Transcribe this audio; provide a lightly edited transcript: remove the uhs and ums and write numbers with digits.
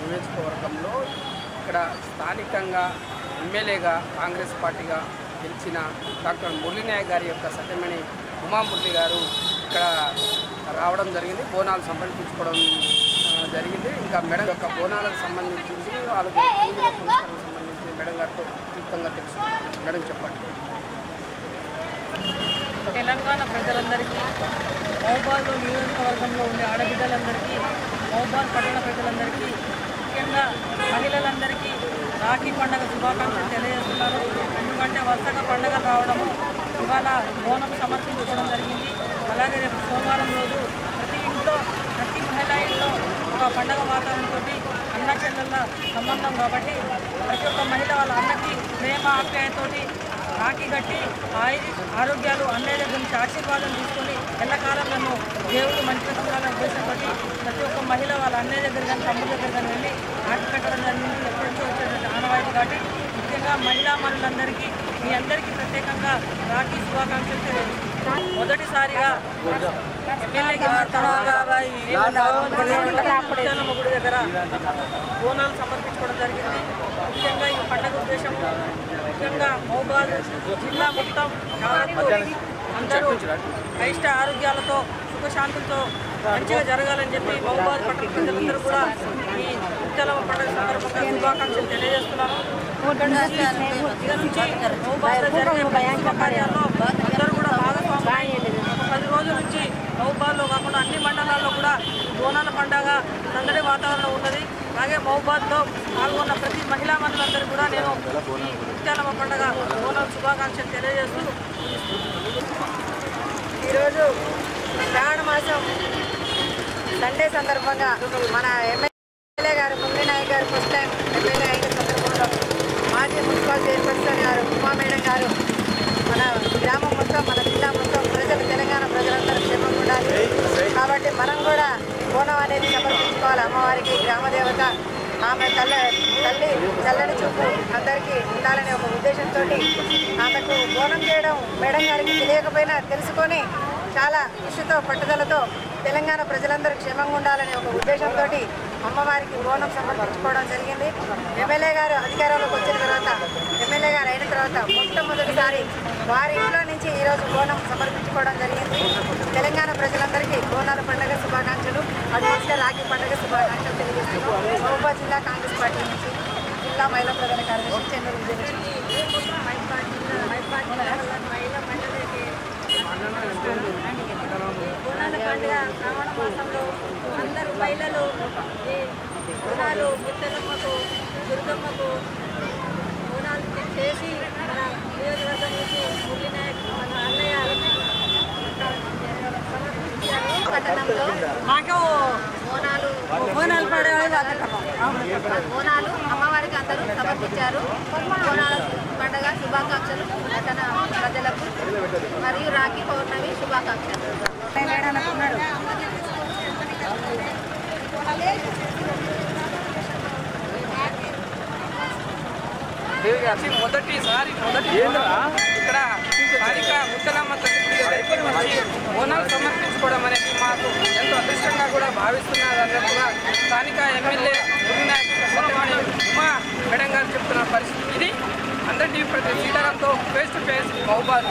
నియోజకవర్గంలో ఇక్కడ స్థానికంగా ఎమ్మెల్యేగా కాంగ్రెస్ పార్టీగా గెలిచిన డాక్టర్ మురళీనాయక్ గారి యొక్క సతీమణి ఉమామూర్తి గారు ఇక్కడ రావడం జరిగింది. బోనాలు సమర్పించుకోవడం జరిగింది. ఇంకా మేడం యొక్క బోనాలకు సంబంధించి వాళ్ళకి సంబంధించి మేడం గారితో క్లుప్తంగా తెలుసుకున్నాం. మేడం చెప్పండి. తెలంగాణ ప్రజలందరికీ, మహబూబాద్ నియోజకవర్గంలో ఉండే ఆడబిడ్డలందరికీ, మహబూబాద్ పట్టణ ప్రజలందరికీ, ముఖ్యంగా మహిళలందరికీ రాఖీ పండుగ శుభాకాంక్షలు తెలియజేస్తున్నారు. ఎందుకంటే వరుసగా పండుగ రావడము, ఇవాళ బోనం సమర్పించుకోవడం జరిగింది. అలాగే రేపు సోమవారం రోజు ప్రతి ఇంట్లో, ప్రతి మహిళా ఇంట్లో ఒక పండుగ వాతావరణంతో అన్న చెల్లెళ్ళ సంబంధం కాబట్టి ప్రతి ఒక్క మహిళ వాళ్ళ అన్నకి ప్రేమ ఆప్యాయతోటి రాఖీ కట్టి ఆరోగ్యాలు అన్నయ్య దగ్గర నుంచి ఆశీర్వాదం తీసుకొని ఎల్లకాలం నన్ను దేవుడు మంచిగా చూడాలనే ఉద్దేశంతో ప్రతి ఒక్క మహిళ వాళ్ళ అన్నయ్య దగ్గర కానీ తమ్ముడి దగ్గర కానీ వెళ్ళి రాఖీ కట్టడం జరిగింది. ఎప్పటికీ వచ్చేటువంటి ఆనవాయితీ కాబట్టి ముఖ్యంగా మహిళా మనులందరికీ, మీ అందరికీ ప్రత్యేకంగా రాఖీ శుభాకాంక్షలు తెలియజేస్తున్నాను. మొదటిసారిగా ఎమ్మెల్యేగా గుడి దగ్గర బోనాలు సమర్పించుకోవడం జరిగింది. ముఖ్యంగా ఈ పండుగ ఉద్దేశం ముఖ్యంగా మహబూబాద్ జిల్లా మొత్తం అందరూ అయిష్ట ఆరోగ్యాలతో సుఖశాంతులతో మంచిగా జరగాలని చెప్పి మహబూబాద్ పట్టణ ప్రజలందరూ కూడా ఈ ముత్యాలమ్మ పండుగ సందర్భంగా శుభాకాంక్షలు తెలియజేస్తున్నాను. ఇక నుంచి మహబూబాద్లో జరిగే శుభకార్యాల్లో అందరూ కూడా భాగస్వామ్యం 10 రోజుల నుంచి మహబూబాద్లో కాకుండా అన్ని మండలాల్లో కూడా బోనాల పండుగ సందడి వాతావరణం ఉన్నది. అలాగే మహబూబాద్లో పాల్గొన్న ప్రతి మహిళా మనులందరూ కూడా నేను ఈ ముత్యాలమ్మ పండుగ బోనాల శుభాకాంక్షలు తెలియజేస్తూ, ఈరోజు శ్రావణ మాసం సండే సందర్భంగా మన ఎమ్మెల్యే గారు మురళీనాయక్ గారు ఫస్ట్ టైం ఎమ్మెల్యే అయిన సందర్భంలో మాజీ మున్సిపల్ చైర్పర్సన్ గారు ఉమా మేడం గారు మన గ్రామం మొత్తం, మన జిల్లా మొత్తం ప్రజలు, తెలంగాణ ప్రజలందరూ క్షేమంగా ఉండాలి కాబట్టి మనం కూడా బోనం అనేది సమర్పించుకోవాలి అమ్మవారికి. గ్రామదేవత ఆమె తల్లి చల్లని చూపు అందరికీ ఉండాలనే ఒక ఉద్దేశంతో ఆమెకు బోనం చేయడం మేడం గారికి తెలియకపోయినా తెలుసుకొని చాలా కృషితో, పట్టుదలతో తెలంగాణ ప్రజలందరూ క్షేమంగా ఉండాలనే ఒక ఉద్దేశంతో అమ్మవారికి బోనం సమర్పించుకోవడం జరిగింది. ఎమ్మెల్యే గారు అధికారంలోకి వచ్చిన తర్వాత, ఎమ్మెల్యే గారు అయిన తర్వాత మొట్టమొదటిసారి వారి ఇంట్లో నుంచి ఈరోజు బోనం సమర్పించుకోవడం జరిగింది. తెలంగాణ ప్రజలందరికీ బోనాల పండుగ శుభాకాంక్షలు, అడ్వాన్స్గా రాఖీ పండుగ శుభాకాంక్షలు తెలియజేస్తున్నాం. మహబూబాద్ జిల్లా కాంగ్రెస్ పార్టీ నుంచి జిల్లా మహిళా ప్రధాన కార్యదర్శి చెన్నూరు విజయలక్ష్మి. బోనాల పండుగ శ్రావణ మాసంలో అందరూ మహిళలు ఈ బోనాలు ముత్తలమ్మకు, దుర్గమ్మకు బోనాలు చేసి మన నియోజకవర్గం నుంచి మురళీనాయక్ మన అన్నయ్య పట్టణంలో మాకు బోనాలు అమ్మవారికి అందరూ సమర్పించారు. బోనాల పండుగ శుభాకాంక్షలు పట్టణ ప్రజలకు మరియు రాఖీ పౌర్ణమి శుభాకాంక్షలు. మొదటిసారి ఇక్కడ స్థానిక ముత్తలమ్మ దగ్గరికి వచ్చి బోనాలు సమర్పించుకోవడం అనేది మాకు ఎంతో అదృష్టంగా కూడా భావిస్తున్నారు అన్నట్టుగా స్థానిక ఎమ్మెల్యే మురళీనాయక్ సత్యమణి ఉమా మేడం గారు చెప్తున్న పరిస్థితి ఇది. అందరి టీవీ ప్రతి సీతారాంతో ఫేస్ టు ఫేస్ మహబూబాద్.